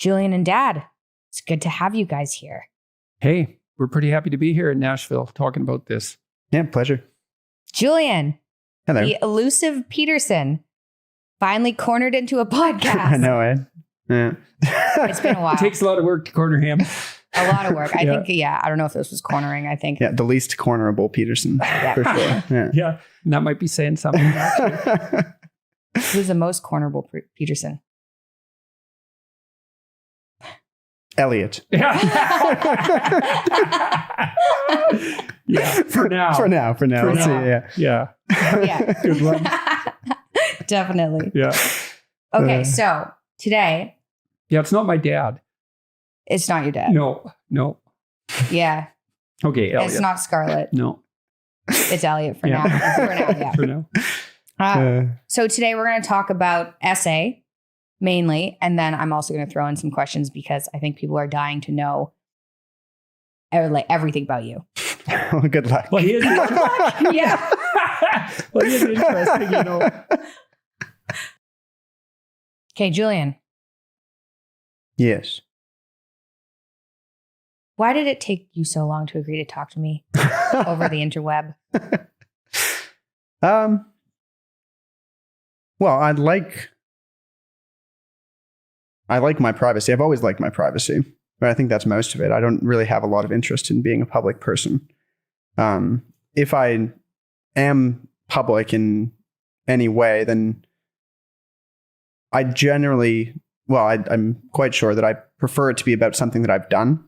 Julian and Dad, it's good to have you guys here. Hey, we're pretty happy to be here in Nashville talking about this. Yeah, pleasure. Julian, Hello. the elusive Peterson, finally cornered into a podcast. I know, Ed. Yeah. It's been a while. It takes a lot of work to corner him. A lot of work. I think, I don't know if this was cornering. I think. Yeah, the least cornerable Peterson, for sure. Yeah. Yeah, and that might be saying something. Who's the most cornerable Peterson? Elliot. Yeah. Yeah, for now. For now. Let's see. Yeah. Yeah. Good one. Definitely. Yeah. Okay, so today. Yeah, it's not my dad. It's not your dad. No. Yeah. Okay, Elliot. It's not Scarlett. No. It's Elliot for now. For now, yeah. For now. So today we're going to talk about essay mainly, and then I'm also going to throw in some questions because I think people are dying to know everything about you. Well, good luck. Well, he is. Yeah. Well, he is interesting, Okay, Julian. Yes. Why did it take you so long to agree to talk to me over the interweb? Well, I like my privacy. I've always liked my privacy, but I think that's most of it. I don't really have a lot of interest in being a public person. If I am public in any way, then I generally, I'm quite sure that I prefer it to be about something that I've done.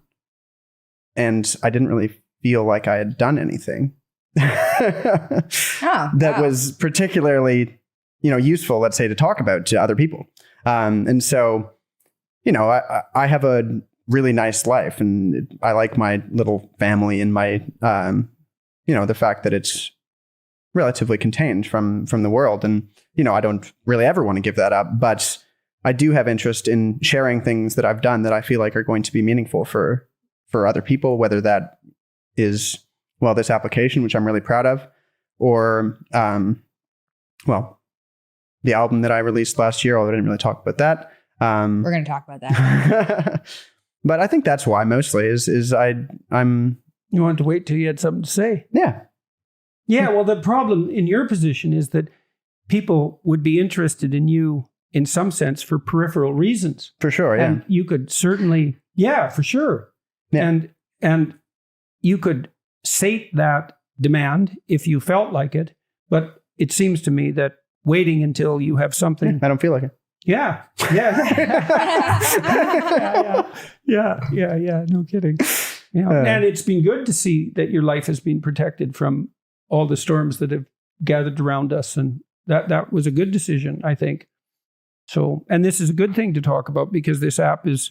And I didn't really feel like I had done anything that was particularly, useful, let's say, to talk about to other people. And so, I have a really nice life, and I like my little family and my, the fact that it's relatively contained from the world. And, I don't really ever want to give that up, but I do have interest in sharing things that I've done that I feel like are going to be meaningful for other people, whether that is, this application, which I'm really proud of, or, the album that I released last year, although I didn't really talk about that. We're going to talk about that. But I think that's why mostly I'm. You wanted to wait till you had something to say. Yeah. Yeah. Well, the problem in your position is that people would be interested in you in some sense for peripheral reasons. For sure. Yeah. And you could certainly, for sure. Yeah. And you could sate that demand if you felt like it. But it seems to me that waiting until you have something. I don't feel like it. Yeah. No kidding. And it's been good to see that your life has been protected from all the storms that have gathered around us. And that was a good decision, I think. So, and this is a good thing to talk about because this app is.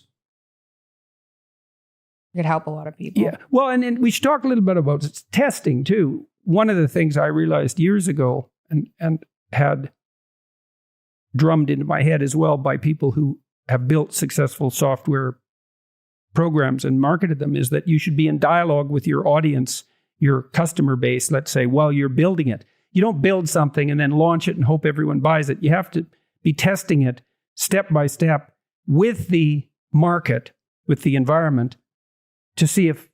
It could help a lot of people. Yeah. Well, and then we should talk a little bit about testing too. One of the things I realized years ago and had drummed into my head as well by people who have built successful software programs and marketed them is that you should be in dialogue with your audience, your customer base, let's say, while you're building it. You don't build something and then launch it and hope everyone buys it. You have to be testing it step by step with the market, with the environment, to see if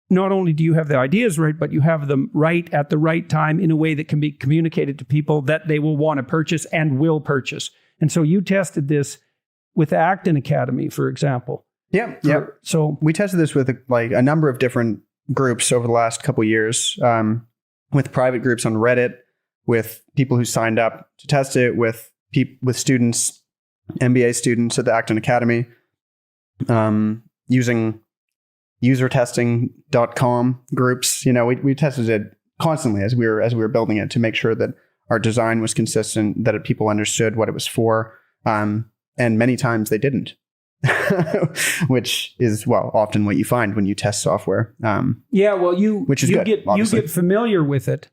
not only do you have the ideas right, but you have them right at the right time in a way that can be communicated to people that they will want to purchase and will purchase. And so you tested this with the Acton Academy, for example. Yeah. So we tested this with a number of different groups over the last couple of years, with private groups on Reddit, with people who signed up to test it, with students, MBA students at the Acton Academy, using usertesting.com groups. We tested it constantly as we were building it to make sure that our design was consistent, that people understood what it was for. And many times they didn't, which is, often what you find when you test software. You get familiar with it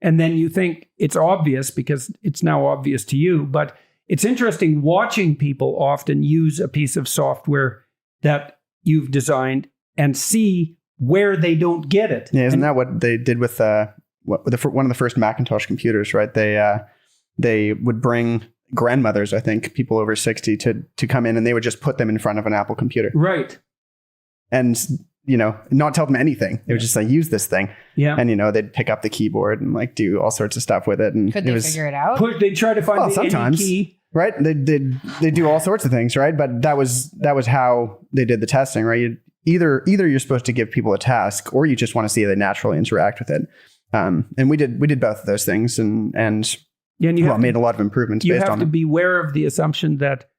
and then you think it's obvious because it's now obvious to you. But it's interesting watching people often use a piece of software that you've designed and see where they don't get it. Yeah, isn't that what they did with one of the first Macintosh computers, right? They would bring grandmothers, I think, people over 60 to come in, and they would just put them in front of an Apple computer. Right. And, not tell them anything. They would just like, use this thing. Yeah. And, they'd pick up the keyboard and like do all sorts of stuff with it. And Could they figure it out? They'd try to find the sometimes. any key. Right. They do all sorts of things. Right. But that was how they did the testing. Right. Either you're supposed to give people a task, or you just want to see how they naturally interact with it. And we did both of those things, and made a lot of improvements based on it. You have to be aware of the assumption that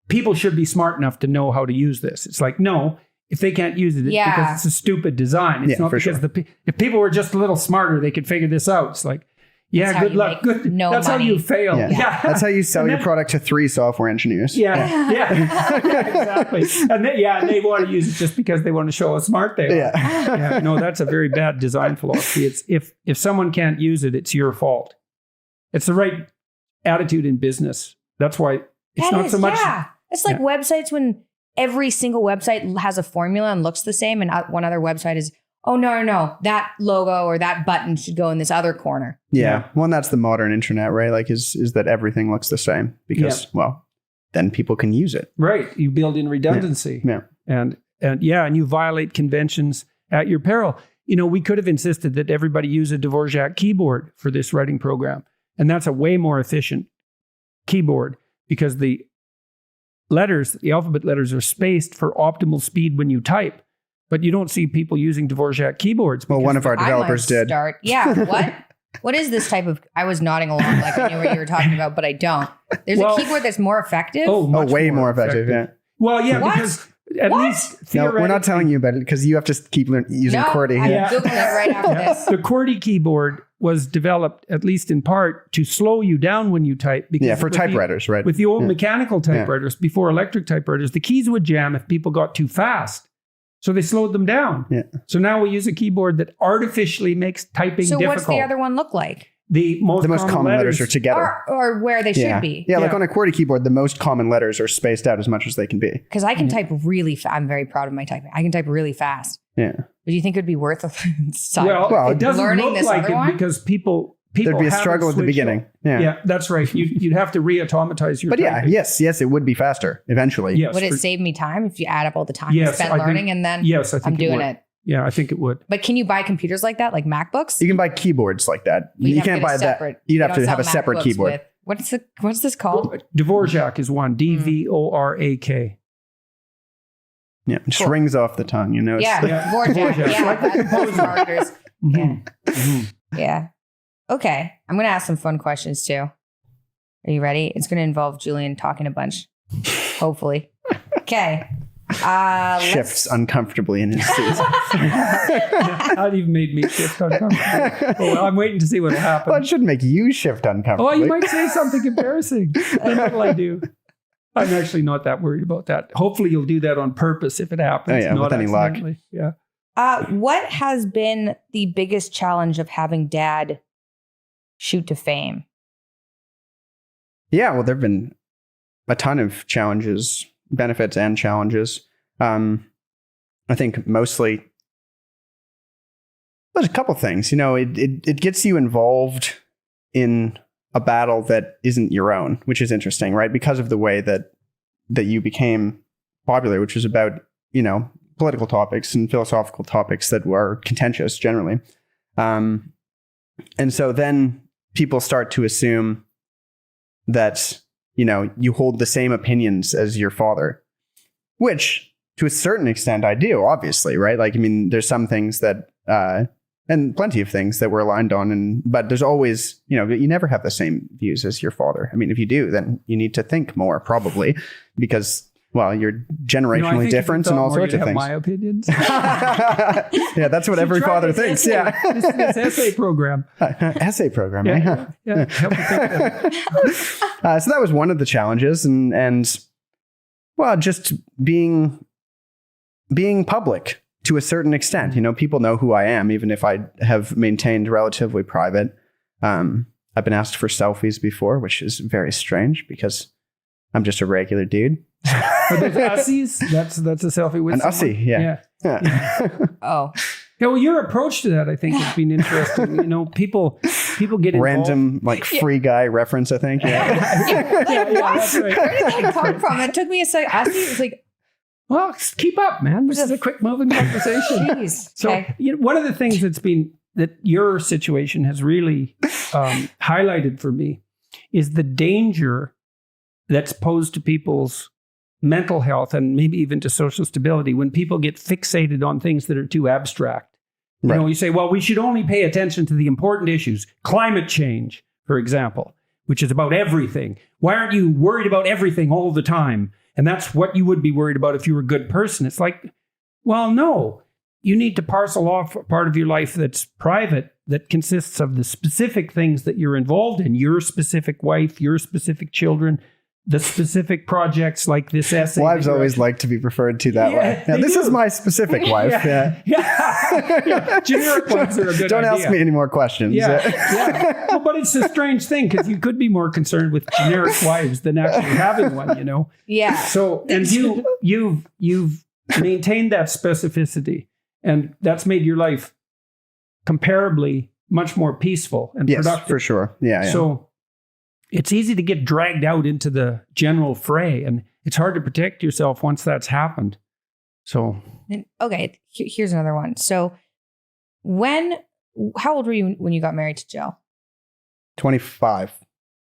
people should be smart enough to know how to use this. It's like, no, if they can't use it, it's because it's a stupid design. It's not because if people were just a little smarter, they could figure this out. It's like, good luck. Good. That's how you fail. Yeah. That's how you sell your product to 3 software engineers. Yeah, exactly. And they want to use it just because they want to show how smart they are. No, that's a very bad design philosophy. It's if someone can't use it, it's your fault. It's the right attitude in business. That's why it's not so much. Yeah, it's like websites when every single website has a formula and looks the same, and one other website is, oh, no, that logo or that button should go in this other corner. Yeah. Well, and that's the modern internet, right? Like is that everything looks the same because, then people can use it. Right. You build in redundancy. Yeah. And you violate conventions at your peril. We could have insisted that everybody use a Dvorak keyboard for this writing program. And that's a way more efficient keyboard because the alphabet letters are spaced for optimal speed when you type. But you don't see people using Dvorak keyboards. Well, one of our developers did. What? What is this type of... I was nodding along like I knew what you were talking about, but I don't. There's a keyboard that's more effective? Way more effective, yeah. Well, yeah, because at least theoretically... No, we're not telling you about it because you have to keep using QWERTY. I'm Googling it right after this. The QWERTY keyboard was developed, at least in part, to slow you down when you type. Because for typewriters, right? With the old mechanical typewriters, before electric typewriters, the keys would jam if people got too fast. So they slowed them down. Yeah. So now we use a keyboard that artificially makes typing difficult. So what's the other one look like? The most common letters are together. Or where they should be. Yeah, like on a QWERTY keyboard, the most common letters are spaced out as much as they can be. Because I can type really fast. I'm very proud of my typing. I can type really fast. Yeah. But do you think it would be worth a Well, it doesn't look like it because people there'd be a struggle at the beginning. Yeah, that's right. You'd have to re-automatize your But typing. yes, it would be faster eventually. Yes, would it save me time if you add up all the time I spent learning and then I'm doing it? Yeah, I think it would. But can you buy computers like that, like MacBooks? You can buy keyboards like that. You can't buy that. You'd have to have a separate keyboard. What's this called? Dvorak is one. Dvorak. Yeah, it just rings off the tongue, Dvorak. Yeah, that's marketers. Yeah. Okay, I'm going to ask some fun questions too. Are you ready? It's going to involve Julian talking a bunch, hopefully. Okay. Shifts uncomfortably in his seat. That even made me shift uncomfortable. Well, I'm waiting to see what will happen. Well, it should make you shift uncomfortable. Oh, you might say something embarrassing. Then what'll I do? I'm actually not that worried about that. Hopefully you'll do that on purpose if it happens. Oh, yeah, not with any luck. Yeah. What has been the biggest challenge of having dad shoot to fame? Yeah, well, there have been a ton of challenges, benefits and challenges. I think mostly there's a couple things. It gets you involved in a battle that isn't your own, which is interesting, right? Because of the way that you became popular, which was about, political topics and philosophical topics that were contentious generally. And so then people start to assume that, you hold the same opinions as your father, which to a certain extent I do, obviously, right? Like, there's some things that, and plenty of things that we're aligned on, but there's always, you never have the same views as your father. If you do, then you need to think more probably because, well, you're generationally different and all sorts of things. My opinions. Yeah, that's what every father thinks. Yeah. This essay program. Essay program. Yeah. Help me think so that was one of the challenges and well, just being public to a certain extent. People know who I am, even if I have maintained relatively private. I've been asked for selfies before, which is very strange because I'm just a regular dude. But there's ussies. That's a selfie with an someone. ussie. Yeah. Oh. Yeah, well, your approach to that, I think, has been interesting. People people get involved. Random, like, free guy reference, I think. Yeah, that's right. Where did that come from? It took me a second. I see, it was like, well, keep up, man. This is a quick moving conversation. Jeez. So, Okay. one of the things that your situation has really highlighted for me is the danger that's posed to people's mental health and maybe even to social stability when people get fixated on things that are too abstract. Right. You say, well, we should only pay attention to the important issues. Climate change, for example, which is about everything. Why aren't you worried about everything all the time? And that's what you would be worried about if you were a good person. It's like, well, no. You need to parcel off a part of your life that's private, that consists of the specific things that you're involved in, your specific wife, your specific children, the specific projects like this essay. Wives always like to be referred to that way. Now, this is my specific wife. Yeah. Generic ones are a good Don't idea. ask me any more questions. Yeah. Well, but it's a strange thing because you could be more concerned with generic wives than actually having one, you know? Yeah. So, and you've maintained that specificity, and that's made your life comparably much more peaceful and productive. For sure. Yeah. So it's easy to get dragged out into the general fray, and it's hard to protect yourself once that's happened. So, Okay, here's another one. So how old were you when you got married to Jill? 25.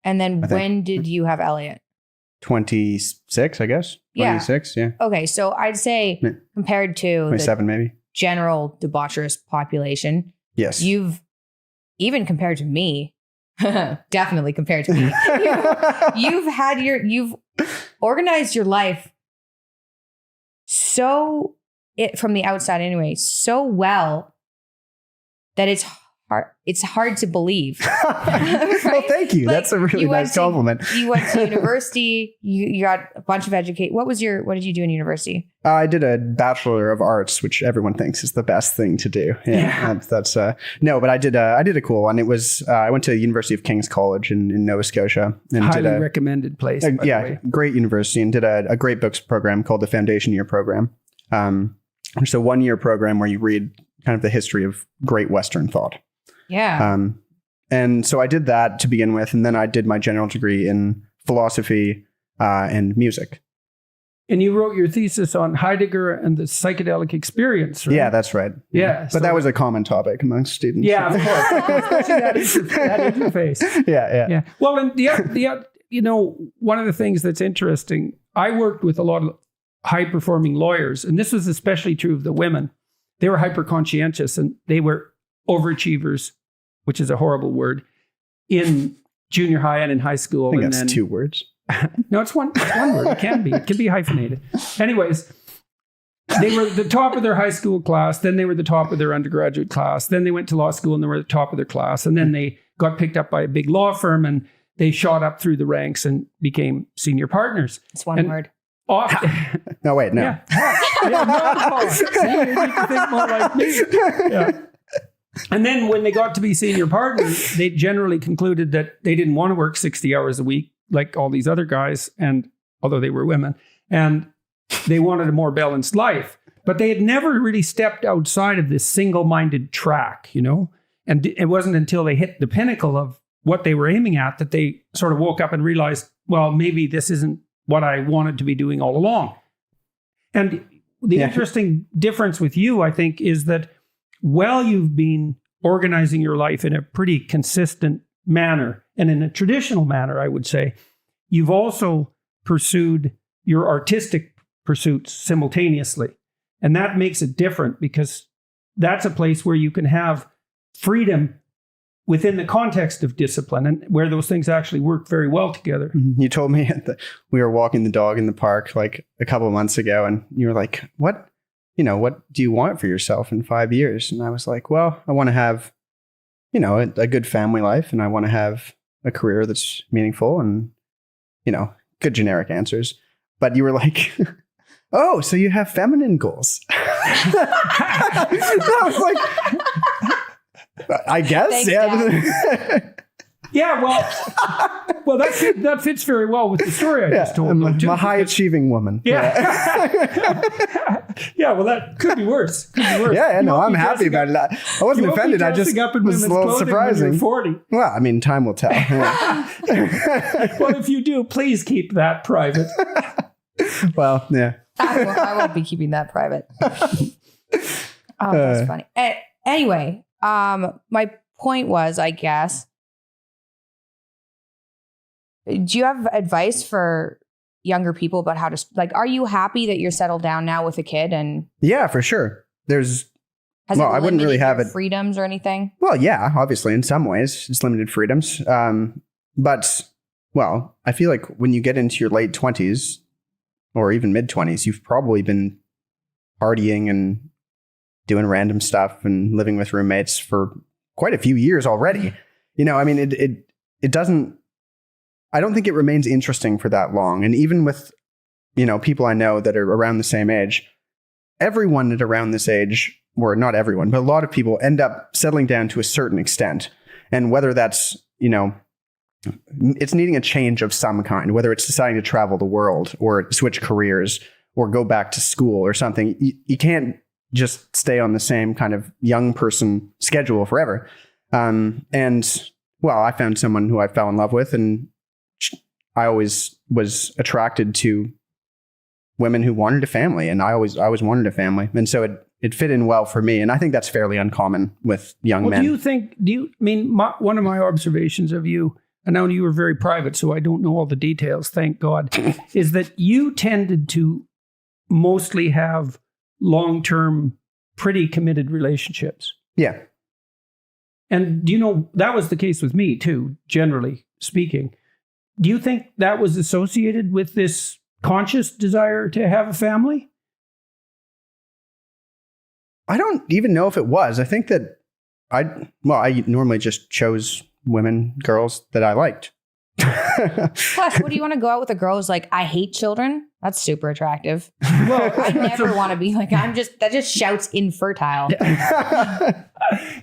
And then when did you have Elliot? 26, I guess. 26, yeah. Okay, so I'd say compared to 27 maybe. General debaucherous population, Yes. you've, even compared to me, definitely compared to me, you've organized your life from the outside anyway, so well that it's hard to believe. Right? Well, thank you. Like, that's a really nice compliment. You went to university. You got a bunch of educate. What did you do in university? I did a Bachelor of Arts, which everyone thinks is the best thing to do. That's no, but I did a cool one. It was I went to the University of King's College in Nova Scotia and highly recommended place. By the way. Great university, and did a great books program called the Foundation Year Program. It's a 1-year program where you read kind of the history of great Western thought. Yeah. And so I did that to begin with, and then I did my general degree in philosophy and music. And you wrote your thesis on Heidegger and the psychedelic experience, right? Yeah, that's right. Yeah. But that was a common topic amongst students. Yeah, of course. Especially that interface. Yeah. Well, and one of the things that's interesting, I worked with a lot of high-performing lawyers, and this was especially true of the women. They were hyper-conscientious, and they were overachievers, which is a horrible word, in junior high and in high school. I think that's 2 words. No, it's one word. It can be hyphenated. Anyways, they were the top of their high school class. Then they were the top of their undergraduate class. Then they went to law school and they were the top of their class. And then they got picked up by a big law firm and they shot up through the ranks and became senior partners. It's one word. No, wait, no. No. See, you need to think more like me. Yeah. And then when they got to be senior partners, they generally concluded that they didn't want to work 60 hours a week like all these other guys, and although they were women, and they wanted a more balanced life. But they had never really stepped outside of this single-minded track, And it wasn't until they hit the pinnacle of what they were aiming at that they sort of woke up and realized, well, maybe this isn't what I wanted to be doing all along. And the interesting difference with you, I think, is that while you've been organizing your life in a pretty consistent manner, and in a traditional manner, I would say, you've also pursued your artistic pursuits simultaneously. And that makes it different because that's a place where you can have freedom within the context of discipline and where those things actually work very well together. You told me we were walking the dog in the park like a couple of months ago, and you were like, what do you want for yourself in 5 years? And I was like, well, I want to have, a good family life, and I want to have a career that's meaningful and, good generic answers. But you were like, oh, so you have feminine goals. I was like, I guess. Thanks, yeah. Yeah, well, that fits very well with the story I just told. I'm a high-achieving woman. Yeah. Yeah, well, that could be worse. Yeah, no, I'm happy about it. I wasn't offended. I just was a little surprising. 40. Well, I mean, time will tell. Yeah. Well, if you do, please keep that private. Well, yeah. I won't be keeping that private. Oh, that's funny. Anyway, my point was, I guess, do you have advice for younger people about how to, like, are you happy that you're settled down now with a kid? And yeah, for sure. I wouldn't really have it freedoms or anything. Well, yeah, obviously in some ways it's limited freedoms. But I feel like when you get into your late 20s or even mid 20s, you've probably been partying and doing random stuff and living with roommates for quite a few years already. You know, I mean, it doesn't, I don't think it remains interesting for that long. And even with, people I know that are around the same age, everyone at around this age, or not everyone, but a lot of people end up settling down to a certain extent. And whether that's, it's needing a change of some kind, whether it's deciding to travel the world or switch careers or go back to school or something, you can't just stay on the same kind of young person schedule forever. I found someone who I fell in love with, and I always was attracted to women who wanted a family, and I always wanted a family. And so it fit in well for me. And I think that's fairly uncommon with young men. One of my observations of you, and I know you were very private, so I don't know all the details, thank God, is that you tended to mostly have long-term, pretty committed relationships. Yeah. And that was the case with me too, generally speaking. Do you think that was associated with this conscious desire to have a family? I don't even know if it was. I think that I normally just chose girls that I liked. Plus, what do you want to go out with a girl who's like, I hate children? That's super attractive. Well, I never want to be like, that just shouts infertile.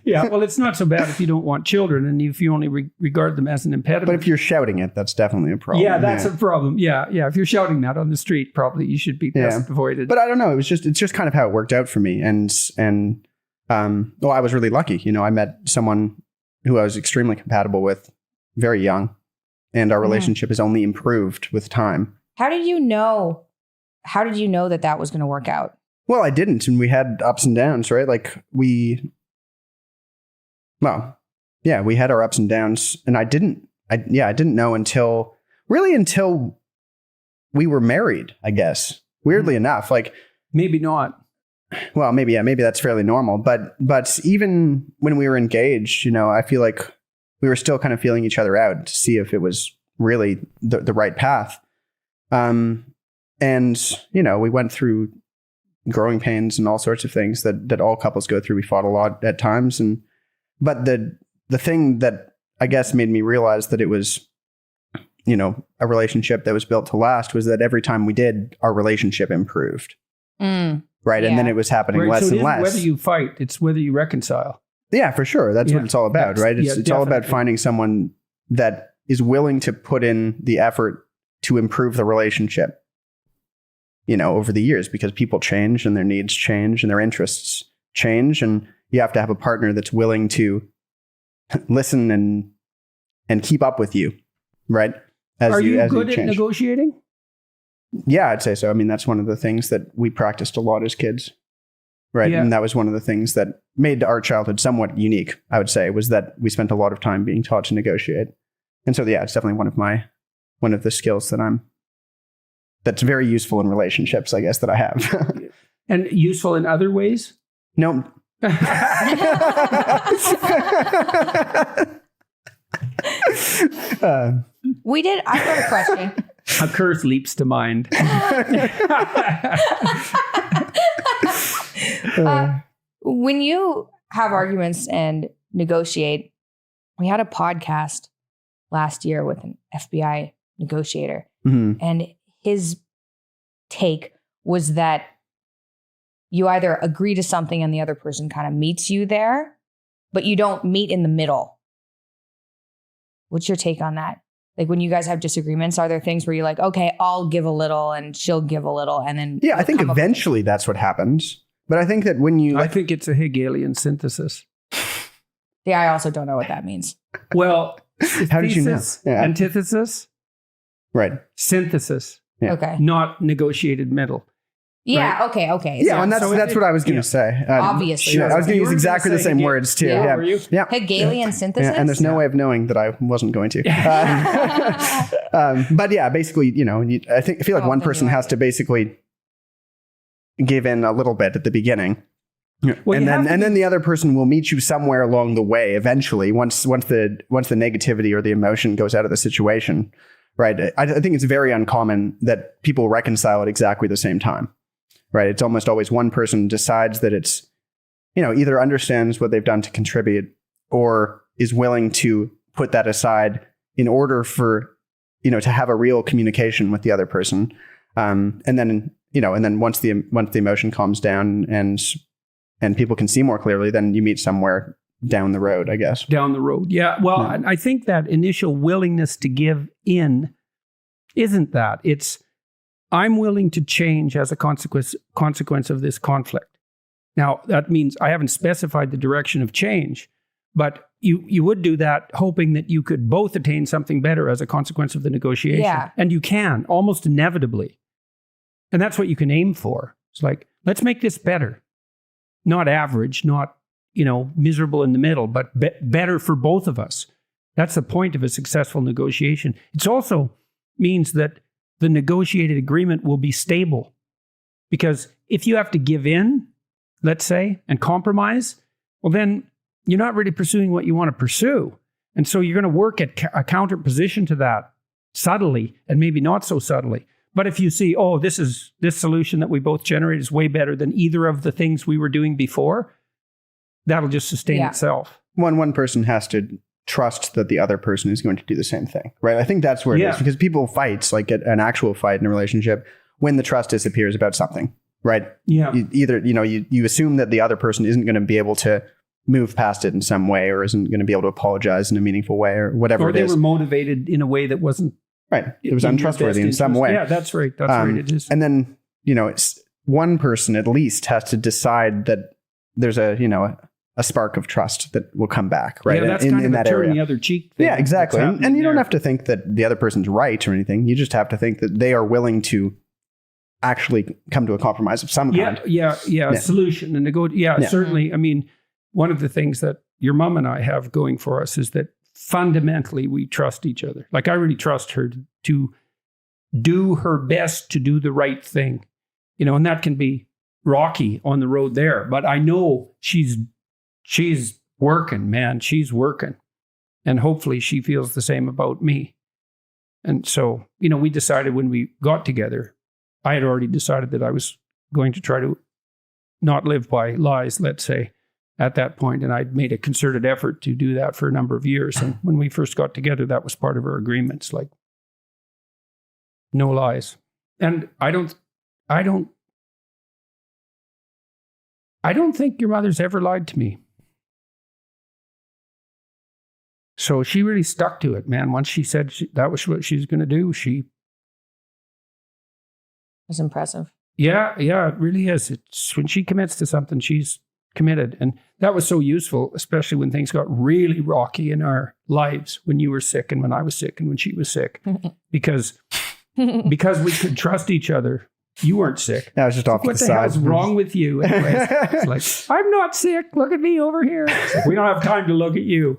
Yeah, well, it's not so bad if you don't want children and if you only regard them as an impediment. But if you're shouting it, that's definitely a problem. Yeah, that's a problem. Yeah. If you're shouting that on the street, probably you should be best avoided. But I don't know. It's just kind of how it worked out for me. And I was really lucky. I met someone who I was extremely compatible with very young, and our relationship has only improved with time. How did you know that was going to work out? Well, I didn't. And we had ups and downs, right? Like we had our ups and downs, and I didn't know until we were married, I guess. Weirdly enough, like maybe not. Well, maybe that's fairly normal. But even when we were engaged, I feel like we were still kind of feeling each other out to see if it was really the right path. And we went through growing pains and all sorts of things that all couples go through. We fought a lot at times, but the thing that I guess made me realize that it was, a relationship that was built to last was that every time we did, our relationship improved. Right. Yeah. And then it was happening less and less. Whether you fight, it's whether you reconcile. Yeah, for sure. That's what it's all about, right? It's all about finding someone that is willing to put in the effort to improve the relationship, over the years, because people change and their needs change and their interests change. And you have to have a partner that's willing to listen and keep up with you, right? Are you good at negotiating? Yeah, I'd say so. I mean, that's one of the things that we practiced a lot as kids, right? Yeah. And that was one of the things that made our childhood somewhat unique, I would say, was that we spent a lot of time being taught to negotiate. And so, it's definitely one of the skills that's very useful in relationships, I guess, that I have. And useful in other ways? No. I've got a question. A curse leaps to mind. When you have arguments and negotiate, we had a podcast last year with an FBI negotiator, and his take was that you either agree to something and the other person kind of meets you there, but you don't meet in the middle. What's your take on that? Like when you guys have disagreements, are there things where you're like, okay, I'll give a little and she'll give a little, and then I think eventually that's what happens. But I think that when you, I think it's a Hegelian synthesis. Yeah, I also don't know what that means. Well, how did you know? Yeah. Antithesis, Right. Synthesis, Okay. not negotiated middle. Yeah. Right. Okay. Yeah, and that's what I was going to say. Obviously. I was going to use exactly the same words too. Yeah. Yeah. Hegelian synthesis. Yeah, and there's no way of knowing that I wasn't going to. But yeah, basically, I feel like one person has to basically give in a little bit at the begining. Well, and then the other person will meet you somewhere along the way eventually once the negativity or the emotion goes out of the situation. Right. I think it's very uncommon that people reconcile at exactly the same time. Right. It's almost always one person decides that it's, either understands what they've done to contribute or is willing to put that aside in order for, to have a real communication with the other person. And then once the emotion calms down and people can see more clearly, then you meet somewhere down the road, I guess. Down the road. Yeah. Well, I think that initial willingness to give in isn't that. It's, I'm willing to change as a consequence of this conflict. Now, that means I haven't specified the direction of change, but you would do that hoping that you could both attain something better as a consequence of the negotiation. Yeah. And you can, almost inevitably. And that's what you can aim for. It's like, let's make this better. Not average, not miserable in the middle, but better for both of us. That's the point of a successful negotiation. It also means that the negotiated agreement will be stable. Because if you have to give in, let's say, and compromise, well, then you're not really pursuing what you want to pursue. And so you're going to work at a counter position to that subtly and maybe not so subtly. But if you see, this solution that we both generate is way better than either of the things we were doing before, that'll just sustain itself. One person has to trust that the other person is going to do the same thing, right? I think that's where it is, because people fight, like an actual fight in a relationship, when the trust disappears about something, right? Yeah. You assume that the other person isn't going to be able to move past it in some way, or isn't going to be able to apologize in a meaningful way, or whatever it is. Or they were motivated in a way that wasn't right. It was untrustworthy in some way. Yeah, that's right. That's right. It is. And then, it's one person at least has to decide that there's a spark of trust that will come back, right? Yeah, that's in kind of that turn area. The other cheek thing. Yeah, exactly. And you don't have to think that the other person's right or anything. You just have to think that they are willing to actually come to a compromise of some kind. Yeah. A solution and certainly. I mean, one of the things that your mom and I have going for us is that fundamentally we trust each other. Like, I really trust her to do her best to do the right thing, and that can be rocky on the road there. But I know she's working, man. She's working. And hopefully she feels the same about me. And so, we decided when we got together, I had already decided that I was going to try to not live by lies, let's say, at that point. And I'd made a concerted effort to do that for a number of years. And when we first got together, that was part of our agreements, like no lies. And I don't think your mother's ever lied to me. So she really stuck to it, man. Once she said that was what she was going to do, That's impressive. Yeah, it really is. It's when she commits to something, she's committed. And that was so useful, especially when things got really rocky in our lives, when you were sick and when I was sick and when she was sick, because we could trust each other. You weren't sick. I was just off to the side. What the hell's wrong with you? Anyways, it's like, I'm not sick. Look at me over here. Like, we don't have time to look at you.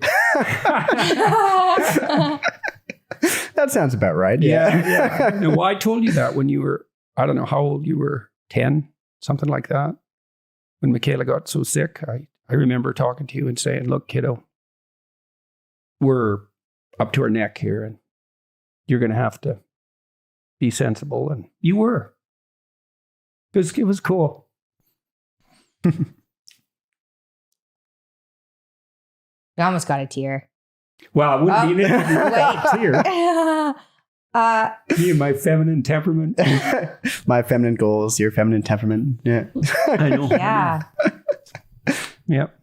That sounds about right. Yeah. No, well, I told you that when you were, I don't know how old you were, 10, something like that. When Michaela got so sick, I remember talking to you and saying, look, kiddo, we're up to our neck here and you're going to have to be sensible. And you were. It was cool. You almost got a tear. Well, it wouldn't be an tear. Me and my feminine temperament. My feminine goals, your feminine temperament. Yeah. I know. Yeah. Yep.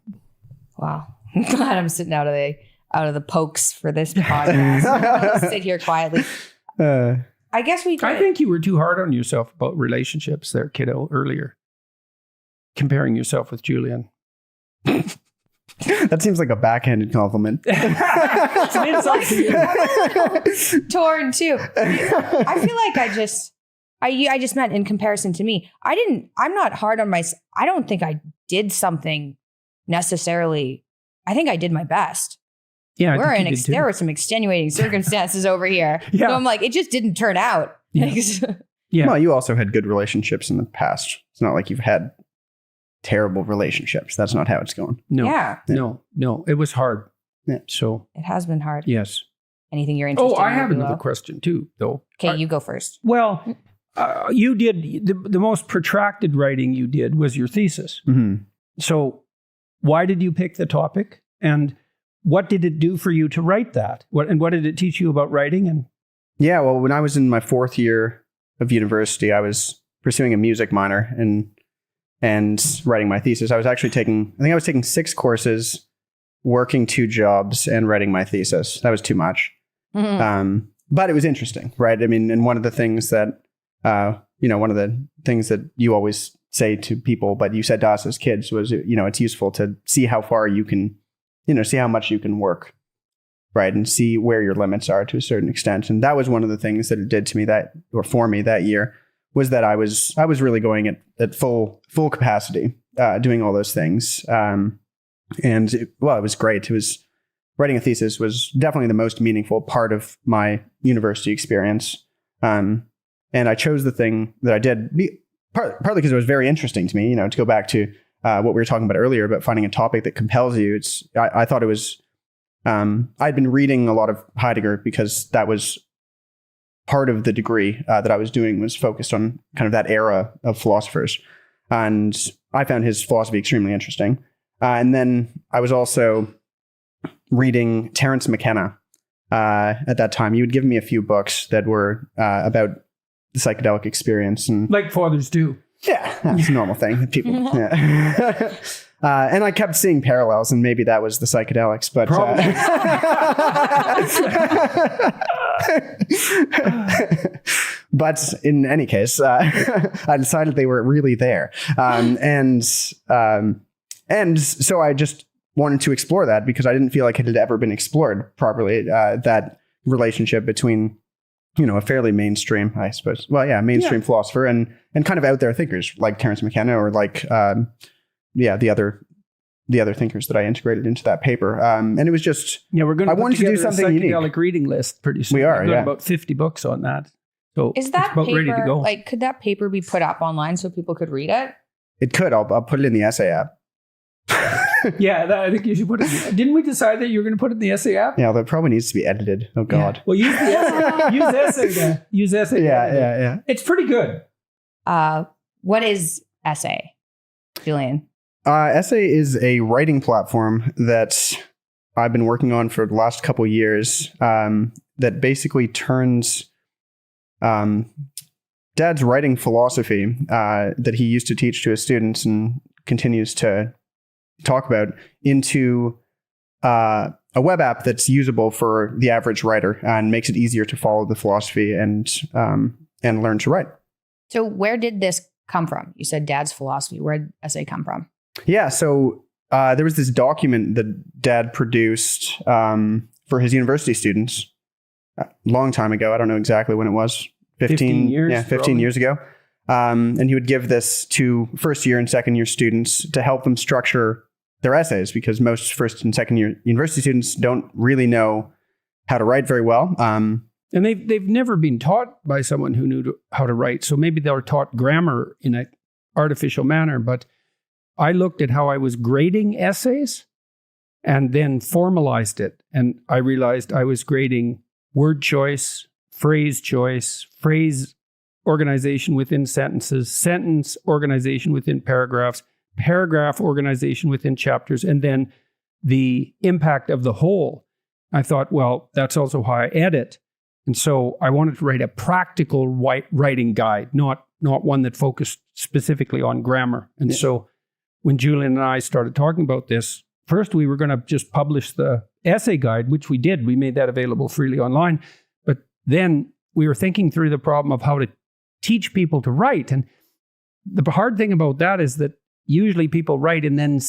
Wow. I'm glad I'm sitting out of the out of the pokes for this podcast. I'll sit here quietly. I guess we could. I think you were too hard on yourself about relationships there, kiddo, earlier. Comparing yourself with Julian. That seems like a backhanded compliment. It's an insult to you. Torn too. I feel like I just meant in comparison to me. I'm not hard on myself. I don't think I did something necessarily. I think I did my best. Yeah, there were some extenuating circumstances over here. Yeah. So I'm like, it just didn't turn out. Yeah. Yeah. Well, you also had good relationships in the past. It's not like you've had terrible relationships. That's not how it's going. No. Yeah. No. It was hard. Yeah. So it has been hard. Yes. Anything you're interested in? I have another question too, though. Okay, you go first. Well, you did the most protracted writing you did was your thesis. Mm-hmm. So why did you pick the topic? And what did it do for you to write that? What did it teach you about writing? And yeah, well, when I was in my 4th year of university, I was pursuing a music minor and writing my thesis. I was actually taking 6 courses, working 2 jobs, and writing my thesis. That was too much. Mm-hmm. But it was interesting, right? I mean, and one of the things that, you always say to people, but you said to us as kids was, it's useful to see how far you can, see how much you can work, right? And see where your limits are to a certain extent. And that was one of the things that it did to me for me that year, was that I was really going at full capacity, doing all those things. It was great. Writing a thesis was definitely the most meaningful part of my university experience. And I chose the thing that I did partly because it was very interesting to me, to go back to what we were talking about earlier about finding a topic that compels you. I thought it was, I'd been reading a lot of Heidegger because that was part of the degree that I was doing was focused on kind of that era of philosophers. And I found his philosophy extremely interesting. And then I was also reading Terence McKenna at that time. You had given me a few books that were about the psychedelic experience. And like fathers do. Yeah, that's a normal thing. People, yeah. And I kept seeing parallels, and maybe that was the psychedelics, but but in any case, I decided they were really there, and so I just wanted to explore that because I didn't feel like it had ever been explored properly. That relationship between, a fairly mainstream, I suppose. Well, yeah, mainstream philosopher and kind of out there thinkers like Terence McKenna or like, the other thinkers that I integrated into that paper. And it was just, we're going to. I wanted to do something unique. Psychedelic reading list pretty soon. We are, I've got about 50 books on that. So is that it's about paper ready to go. like? Could that paper be put up online so people could read it? It could. I'll put it in the essay app. Yeah, I think you should put it. Didn't we decide that you were going to put it in the essay app? Yeah, that probably needs to be edited. Oh God. Yeah. Well, use the essay. Use essay. Yeah. It's pretty good. What is essay, Julian? Essay is a writing platform that I've been working on for the last couple of years. That basically turns Dad's writing philosophy that he used to teach to his students and continues to talk about into a web app that's usable for the average writer and makes it easier to follow the philosophy and learn to write. So where did this come from? You said Dad's philosophy. Where did essay come from? Yeah, so there was this document that Dad produced for his university students a long time ago. I don't know exactly when it was. 15 years? Yeah, 15 years ago. And he would give this to first year and second year students to help them structure their essays, because most first and second year university students don't really know how to write very well. And they've never been taught by someone who knew how to write. So maybe they were taught grammar in an artificial manner. But I looked at how I was grading essays and then formalized it. And I realized I was grading word choice, phrase organization within sentences, sentence organization within paragraphs, paragraph organization within chapters, and then the impact of the whole. I thought, well, that's also how I edit. And so I wanted to write a practical writing guide, not one that focused specifically on grammar. And so when Julian and I started talking about this, first we were going to just publish the essay guide, which we did. We made that available freely online. But then we were thinking through the problem of how to teach people to write. And the hard thing about that is that usually people write and then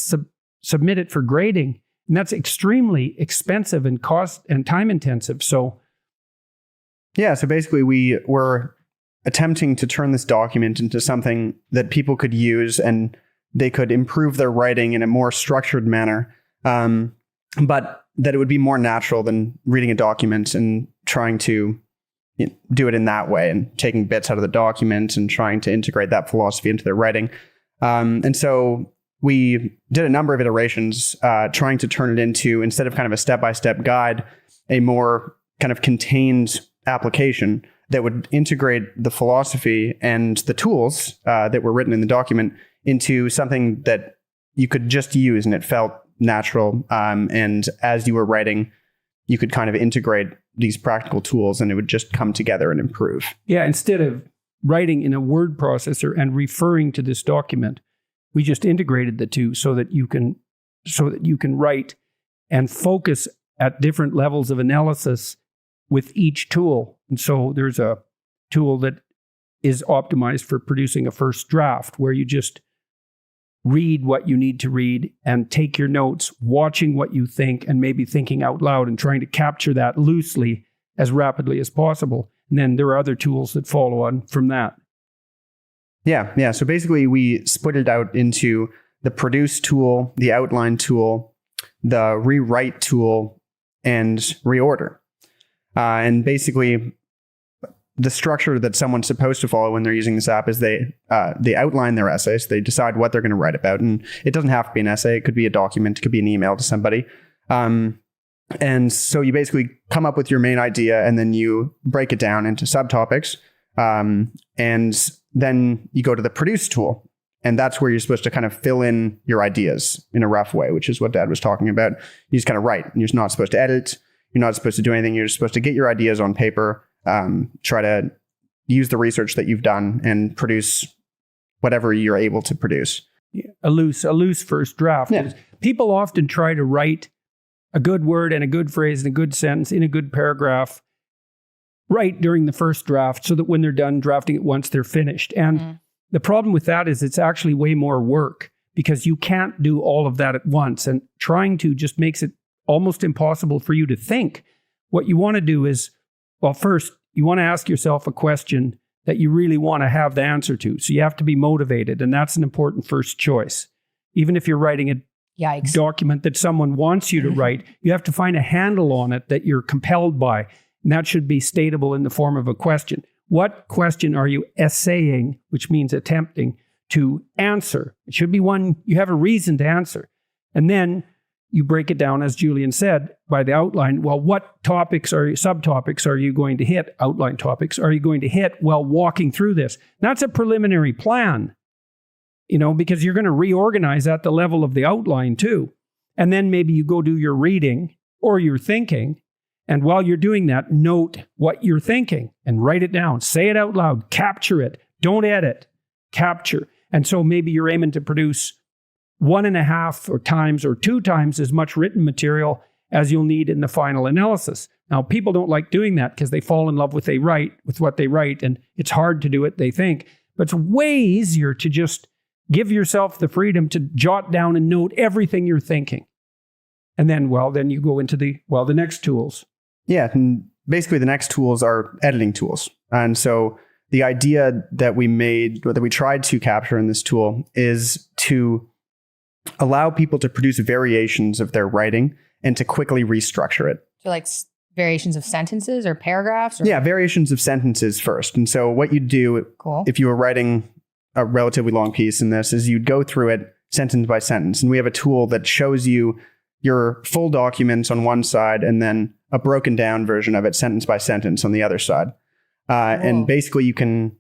submit it for grading. And that's extremely expensive and cost and time intensive. So basically we were attempting to turn this document into something that people could use and they could improve their writing in a more structured manner, but that it would be more natural than reading a document and trying to do it in that way and taking bits out of the document and trying to integrate that philosophy into their writing. And so we did a number of iterations trying to turn it into, instead of kind of a step-by-step guide, a more kind of contained application that would integrate the philosophy and the tools that were written in the document into something that you could just use and it felt natural. And as you were writing, you could kind of integrate these practical tools and it would just come together and improve. Yeah, instead of writing in a word processor and referring to this document, we just integrated the two so that you can write and focus at different levels of analysis with each tool. And so there's a tool that is optimized for producing a first draft where you just read what you need to read and take your notes, watching what you think and maybe thinking out loud and trying to capture that loosely as rapidly as possible. And then there are other tools that follow on from that. Yeah. So basically we split it out into the produce tool, the outline tool, the rewrite tool, and reorder. And basically the structure that someone's supposed to follow when they're using this app is they outline their essays. They decide what they're going to write about. And it doesn't have to be an essay. It could be a document. It could be an email to somebody. And so you basically come up with your main idea and then you break it down into subtopics. And then you go to the produce tool. And that's where you're supposed to kind of fill in your ideas in a rough way, which is what Dad was talking about. You just kind of write. You're not supposed to edit. You're not supposed to do anything. You're just supposed to get your ideas on paper, try to use the research that you've done and produce whatever you're able to produce. Yeah, a loose first draft. Yeah. People often try to write a good word and a good phrase and a good sentence in a good paragraph right during the first draft so that when they're done drafting it once, they're finished. And the problem with that is it's actually way more work because you can't do all of that at once. And trying to just makes it almost impossible for you to think. What you want to do is, well, first, you want to ask yourself a question that you really want to have the answer to. So you have to be motivated, and that's an important first choice. Even if you're writing a document that someone wants you to write, you have to find a handle on it that you're compelled by, and that should be statable in the form of a question. What question are you essaying, which means attempting, to answer? It should be one you have a reason to answer. And then you break it down, as Julian said, by the outline. Well, what topics or subtopics are you going to hit? Outline topics are you going to hit while walking through this? That's a preliminary plan, because you're going to reorganize at the level of the outline too. And then maybe you go do your reading or your thinking. And while you're doing that, note what you're thinking and write it down. Say it out loud. Capture it. Don't edit. Capture. And so maybe you're aiming to produce 1.5 or times or 2 times as much written material as you'll need in the final analysis. Now, people don't like doing that because they fall in love with what they write, and it's hard to do it, they think. But it's way easier to just give yourself the freedom to jot down and note everything you're thinking. And then you go into the next tools. Yeah, and basically the next tools are editing tools. And so the idea that we tried to capture in this tool is to allow people to produce variations of their writing and to quickly restructure it. So like variations of sentences or paragraphs? Yeah, variations of sentences first. And so what you'd do if you were writing a relatively long piece in this is you'd go through it sentence by sentence. And we have a tool that shows you your full document on one side and then a broken down version of it sentence by sentence on the other side. And basically you can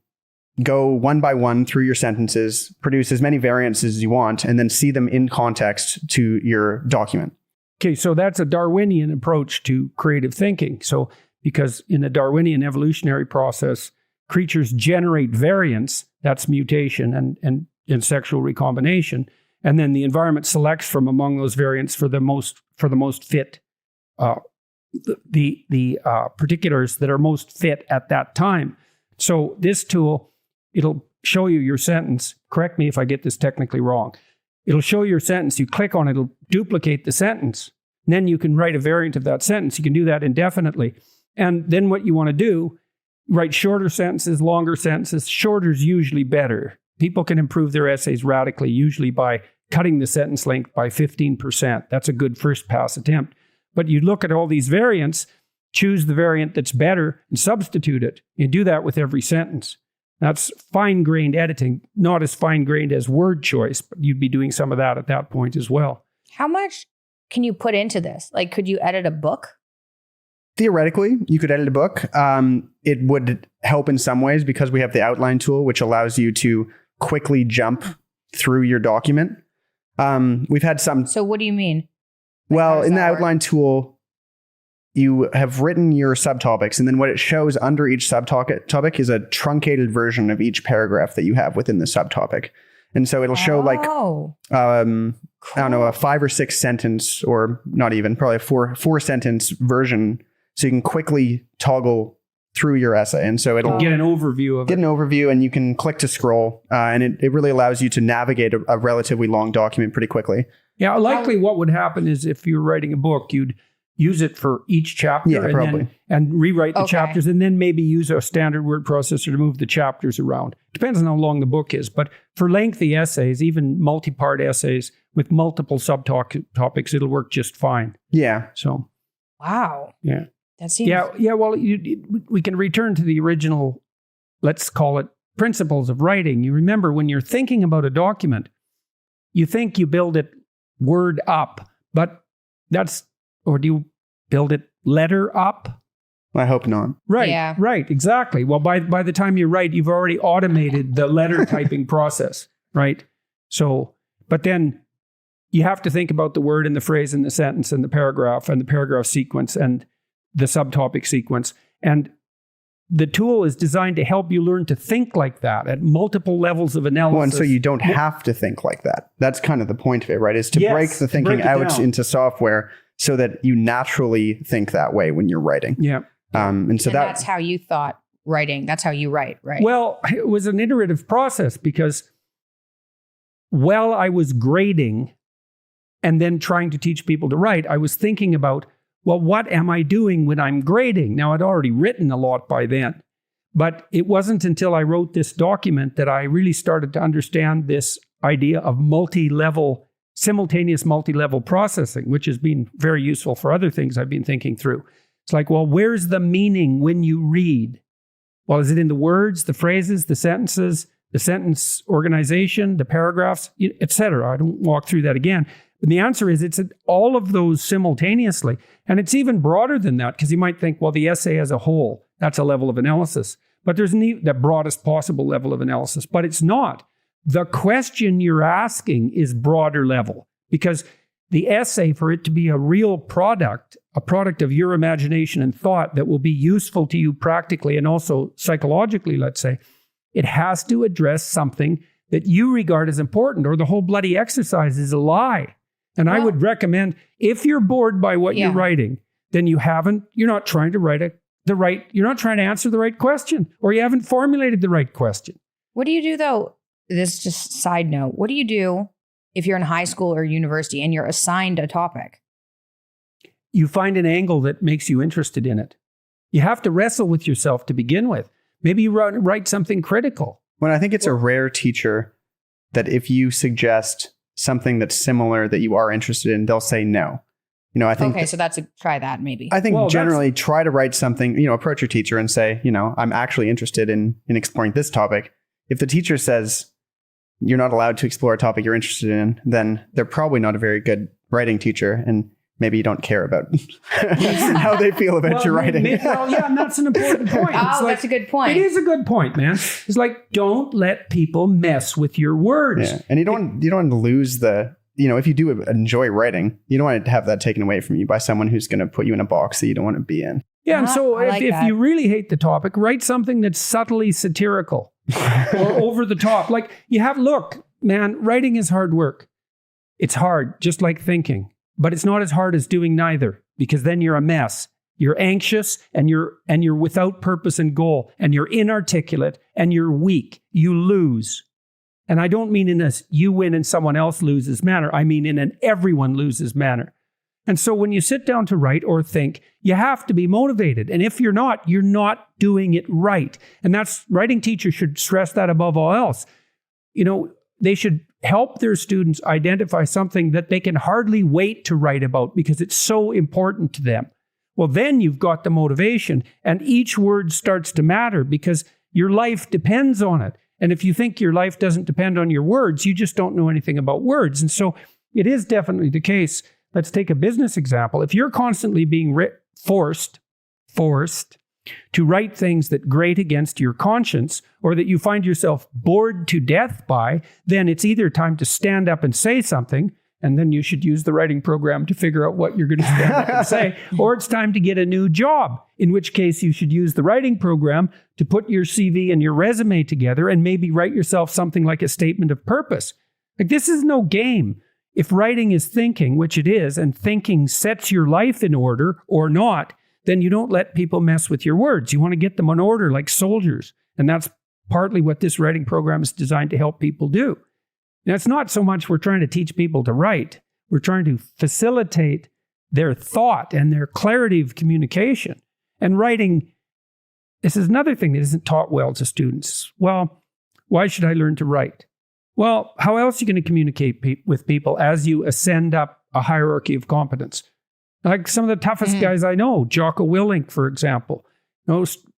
go one by one through your sentences, produce as many variants as you want, and then see them in context to your document. Okay, so that's a Darwinian approach to creative thinking. So because in the Darwinian evolutionary process, creatures generate variants, that's mutation and sexual recombination, and then the environment selects from among those variants for the most fit the particulars that are most fit at that time. So this tool, it'll show you your sentence. Correct me if I get this technically wrong. It'll show your sentence. You click on it, it'll duplicate the sentence. And then you can write a variant of that sentence. You can do that indefinitely. And then what you want to do, write shorter sentences, longer sentences. Shorter is usually better. People can improve their essays radically, usually by cutting the sentence length by 15%. That's a good first pass attempt. But you look at all these variants, choose the variant that's better, and substitute it. You do that with every sentence. That's fine-grained editing, not as fine-grained as word choice, but you'd be doing some of that at that point as well. How much can you put into this? Like, could you edit a book? Theoretically, you could edit a book. It would help in some ways because we have the outline tool, which allows you to quickly jump through your document. We've had some... So what do you mean? Well, in the outline tool, you have written your subtopics, and then what it shows under each subtopic is a truncated version of each paragraph that you have within the subtopic. And so it'll show cool. I don't know, a 5 or 6 sentence, or not even, probably a four sentence version. So you can quickly toggle through your essay. And so it'll get an overview of it. Get an overview, and you can click to scroll. And it really allows you to navigate a relatively long document pretty quickly. Yeah, likely what would happen is if you're writing a book, you'd use it for each chapter and rewrite the chapters, and then maybe use a standard word processor to move the chapters around. Depends on how long the book is. But for lengthy essays, even multi-part essays with multiple subtopics, it'll work just fine. Yeah. So. Wow. Yeah. That seems... Yeah. Well, we can return to the original, let's call it, principles of writing. You remember when you're thinking about a document, you think you build it word up, but or do you build it letter up? I hope not. Right. Yeah. Right. Exactly. Well, by the time you write, you've already automated the letter typing process, right? So, but then you have to think about the word and the phrase and the sentence and the paragraph sequence and the subtopic sequence. And the tool is designed to help you learn to think like that at multiple levels of analysis. Well, and so you don't have to think like that. That's kind of the point of it, right? Is to break the thinking out into software so that you naturally think that way when you're writing. Yeah. And that's how you thought writing. That's how you write, right? Well, it was an iterative process because while I was grading and then trying to teach people to write, I was thinking about, well, what am I doing when I'm grading? Now, I'd already written a lot by then, but it wasn't until I wrote this document that I really started to understand this idea of simultaneous multi-level processing, which has been very useful for other things I've been thinking through. It's like, well, where's the meaning when you read? Well, is it in the words, the phrases, the sentences, the sentence organization, the paragraphs, etc.? I don't walk through that again. But the answer is it's all of those simultaneously. And it's even broader than that, because you might think, well, the essay as a whole, that's a level of analysis. But there's the broadest possible level of analysis. But it's not. The question you're asking is broader level, because the essay, for it to be a real product, a product of your imagination and thought that will be useful to you practically and also psychologically, let's say, it has to address something that you regard as important, or the whole bloody exercise is a lie. And I would recommend, if you're bored by what you're writing, then you're not trying to you're not trying to answer the right question, or you haven't formulated the right question. What do you do though? This is just side note. What do you do if you're in high school or university and you're assigned a topic? You find an angle that makes you interested in it. You have to wrestle with yourself to begin with. Maybe you write something critical. Well, I think it's a rare teacher that if you suggest something that's similar that you are interested in, they'll say no. I think... Okay, so try that maybe. I think generally try to write something, approach your teacher and say, I'm actually interested in exploring this topic. If the teacher says you're not allowed to explore a topic you're interested in, then they're probably not a very good writing teacher, and maybe you don't care about how they feel about your writing. And that's an important point. That's a good point. It is a good point, man. It's like, don't let people mess with your words. Yeah. And you don't want to lose if you do enjoy writing, you don't want to have that taken away from you by someone who's going to put you in a box that you don't want to be in. Yeah, and so if you really hate the topic, write something that's subtly satirical or over the top. Like look, man, writing is hard work. It's hard, just like thinking. But it's not as hard as doing neither. because then you're a mess. You're anxious and you're without purpose and goal, and you're inarticulate and you're weak. You lose. And I don't mean in a you win and someone else loses manner. I mean in an everyone loses manner. And so when you sit down to write or think, you have to be motivated. And if you're not doing it right. And that's, writing teachers should stress that above all else. They should help their students identify something that they can hardly wait to write about because it's so important to them. Well, then you've got the motivation, and each word starts to matter because your life depends on it. And if you think your life doesn't depend on your words, you just don't know anything about words. And so it is definitely the case. Let's take a business example. If you're constantly being forced to write things that grate against your conscience, or that you find yourself bored to death by, then it's either time to stand up and say something, and then you should use the writing program to figure out what you're going to stand up and say, or it's time to get a new job, in which case you should use the writing program to put your CV and your resume together and maybe write yourself something like a statement of purpose. Like, this is no game. If writing is thinking, which it is, and thinking sets your life in order or not, then you don't let people mess with your words. You want to get them in order like soldiers. And that's partly what this writing program is designed to help people do. Now, it's not so much we're trying to teach people to write. We're trying to facilitate their thought and their clarity of communication. And writing, this is another thing that isn't taught well to students. Well, why should I learn to write? Well, how else are you going to communicate with people as you ascend up a hierarchy of competence? Like some of the toughest guys I know, Jocko Willink, for example,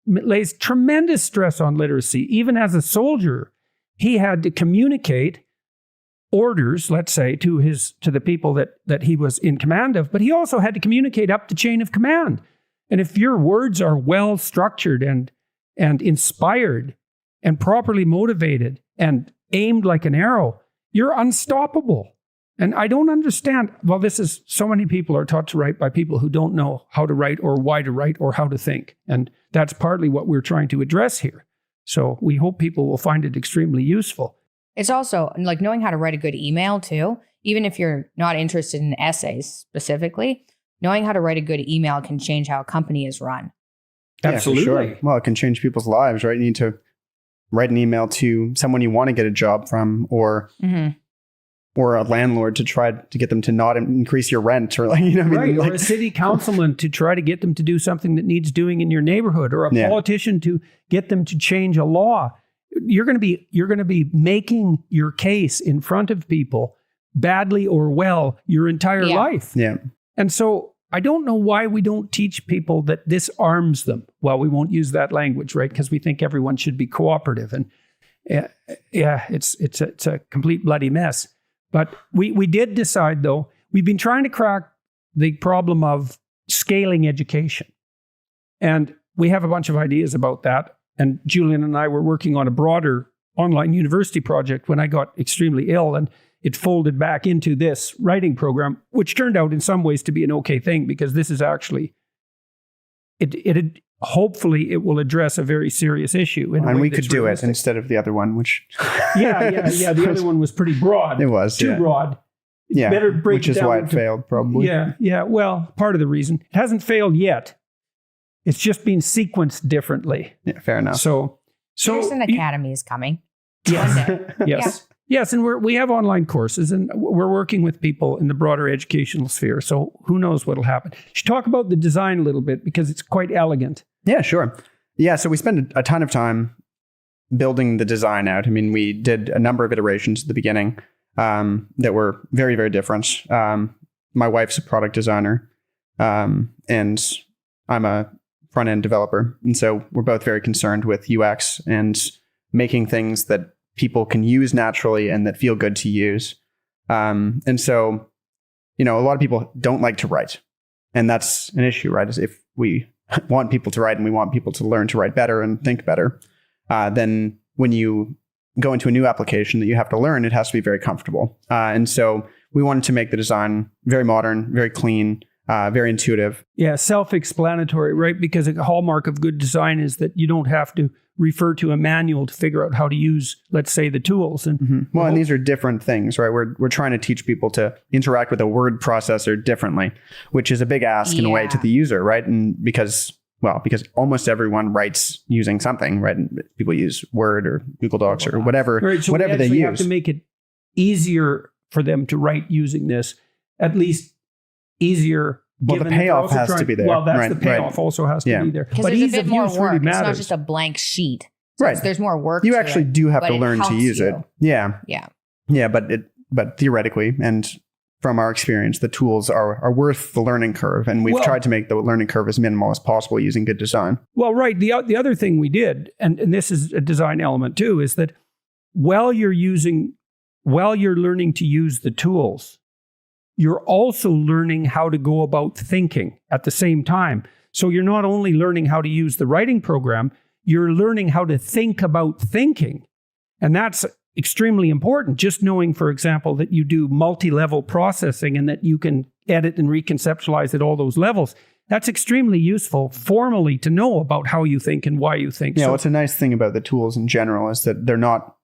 lays tremendous stress on literacy. Even as a soldier, he had to communicate orders, let's say, to the people that he was in command of, but he also had to communicate up the chain of command. And if your words are well structured and inspired and properly motivated and aimed like an arrow, you're unstoppable. And I don't understand. Well, this is, so many people are taught to write by people who don't know how to write or why to write or how to think. And that's partly what we're trying to address here. So we hope people will find it extremely useful. It's also like knowing how to write a good email too. Even if you're not interested in essays specifically, knowing how to write a good email can change how a company is run. Absolutely. Yeah, for sure. Well, it can change people's lives, right? You need to write an email to someone you want to get a job from, or a landlord to try to get them to not increase your rent, or or a city councilman to try to get them to do something that needs doing in your neighborhood, or a politician to get them to change a law. You're going to be making your case in front of people, badly or well, your entire life. Yeah. And so I don't know why we don't teach people that this arms them. Well, we won't use that language, right? Because we think everyone should be cooperative, and it's a complete bloody mess. But we did decide, though, we've been trying to crack the problem of scaling education. And we have a bunch of ideas about that. And Julian and I were working on a broader online university project when I got extremely ill, and it folded back into this writing program, which turned out in some ways to be an okay thing, because this is actually, hopefully it will address a very serious issue. And we could do it instead of the other one, which... The other one was pretty broad. It was, too broad. Yeah, better break which is why it failed, probably. Yeah. Well, part of the reason. It hasn't failed yet. It's just been sequenced differently. Yeah, fair enough. So Peterson Academy is coming. Yes. One day. Yes. Yeah. Yes, and we have online courses, and we're working with people in the broader educational sphere. So who knows what'll happen? You should talk about the design a little bit, because it's quite elegant. Yeah, sure. Yeah, so we spent a ton of time building the design out. I mean, we did a number of iterations at the beginning that were very, very different. My wife's a product designer, and I'm a front-end developer. And so we're both very concerned with UX and making things that people can use naturally and that feel good to use. And so, a lot of people don't like to write. And that's an issue, right? Is if we want people to write and we want people to learn to write better and think better, then when you go into a new application that you have to learn, it has to be very comfortable. And so we wanted to make the design very modern, very clean, very intuitive. Yeah, self-explanatory, right? Because a hallmark of good design is that you don't have to refer to a manual to figure out how to use, let's say, the tools. And Well, and these are different things, right? We're trying to teach people to interact with a word processor differently, which is a big ask in a way to the user, right? And because almost everyone writes using something, right? And people use Word or Google Docs or whatever, right, so whatever they use. We have to make it easier for them to write using this, at least easier. Well, the payoff has to be there. Well, that's the payoff also has to be there. Because there's a bit more work. It's not just a blank sheet. So right. There's more work. You actually do have to learn to use it. Yeah. Yeah. Yeah, but theoretically and from our experience, the tools are worth the learning curve, and we've tried to make the learning curve as minimal as possible using good design. Well, right. The other thing we did, and this is a design element too, is that while you're learning to use the tools, you're also learning how to go about thinking at the same time. So you're not only learning how to use the writing program, you're learning how to think about thinking. And that's extremely important. Just knowing, for example, that you do multi-level processing and that you can edit and reconceptualize at all those levels. That's extremely useful formally to know about how you think and why you think. Yeah, what's a nice thing about the tools in general is that they're not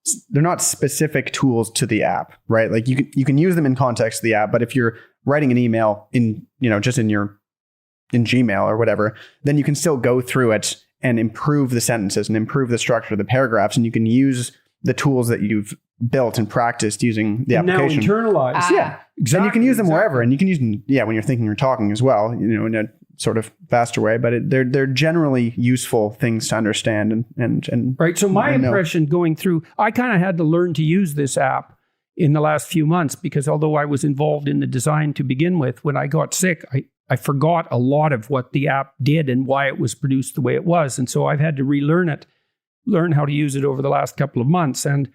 specific tools to the app, right? Like you can use them in context of the app, but if you're writing an email in Gmail or whatever, then you can still go through it and improve the sentences and improve the structure of the paragraphs, and you can use the tools that you've built and practiced using the application. Now internalize. Yeah, exactly. And you can use them wherever, and you can use them, when you're thinking or talking as well, in a sort of faster way, but they're generally useful things to understand and right. So my impression going through, I kind of had to learn to use this app in the last few months, because although I was involved in the design to begin with, when I got sick, I forgot a lot of what the app did and why it was produced the way it was. And so I've had to learn how to use it over the last couple of months. And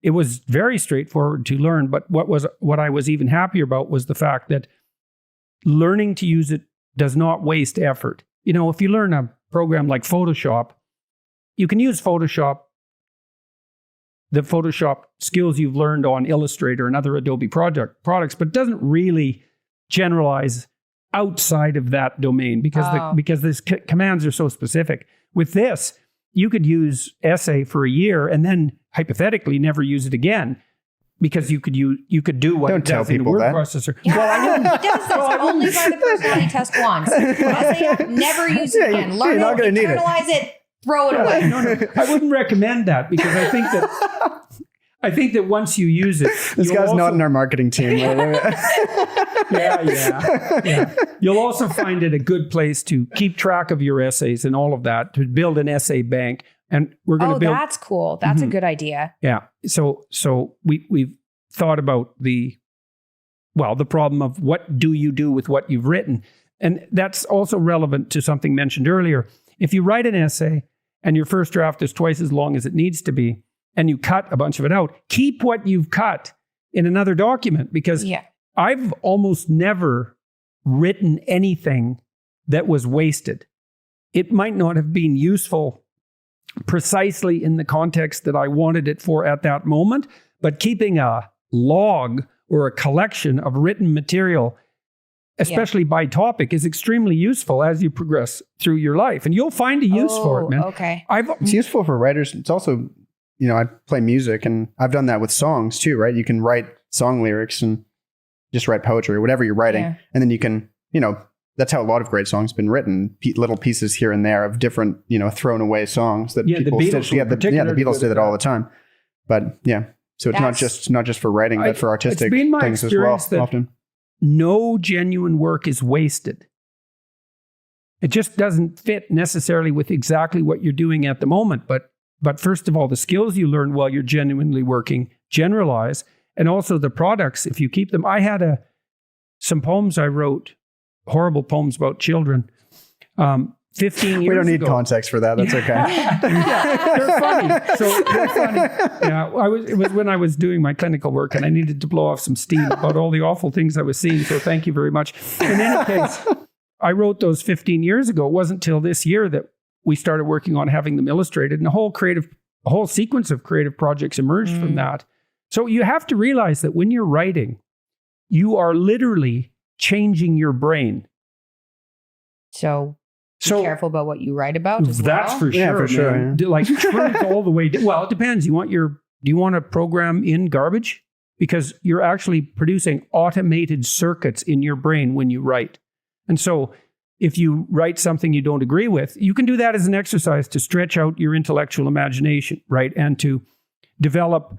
it was very straightforward to learn. But what I was even happier about was the fact that learning to use it does not waste effort. If you learn a program like Photoshop, you can use the Photoshop skills you've learned on Illustrator and other Adobe products, but it doesn't really generalize outside of that domain because these commands are so specific. With this, you could use Essay for a year and then hypothetically never use it again, because you could do what it does in a word processor. Yeah. Well, it does this only by the personality test once. Essay, never use it again. Learn it, internalize it, throw it away. No, I wouldn't recommend that, because I think that once you use it, this guy's not in our marketing team. Yeah. You'll also find it a good place to keep track of your essays and all of that, to build an essay bank. And we're going to build. Oh, that's cool. That's a good idea. Yeah. So we've thought about the problem of what do you do with what you've written, and that's also relevant to something mentioned earlier. If you write an essay and your first draft is twice as long as it needs to be, and you cut a bunch of it out, keep what you've cut in another document, because I've almost never written anything that was wasted. It might not have been useful precisely in the context that I wanted it for at that moment, but keeping a log or a collection of written material, especially by topic, is extremely useful as you progress through your life. And you'll find a use for it, man. Okay. It's useful for writers. It's also, I play music, and I've done that with songs too, right? You can write song lyrics and just write poetry or whatever you're writing. Yeah. And then you can, that's how a lot of great songs have been written. Little pieces here and there of different, thrown away songs that people stitch together. The Beatles did it all the time. But so it's not just for writing, but for artistic things as well. Often, no genuine work is wasted. It just doesn't fit necessarily with exactly what you're doing at the moment. But first of all, the skills you learn while you're genuinely working generalize, and also the products, if you keep them. I had some poems I wrote, horrible poems about children, 15 years ago. We don't need context for that. That's okay. They're funny. They're funny. Yeah, it was when I was doing my clinical work, and I needed to blow off some steam about all the awful things I was seeing. So thank you very much. In any case, I wrote those 15 years ago. It wasn't till this year that we started working on having them illustrated, and a whole sequence of creative projects emerged from that. So you have to realize that when you're writing, you are literally changing your brain. So be careful about what you write about as that's well. for sure. Yeah, for sure. Man. Like truth all the way. Well, it depends. Do you want to program in garbage? Because you're actually producing automated circuits in your brain when you write. And so if you write something you don't agree with, you can do that as an exercise to stretch out your intellectual imagination, right? And to develop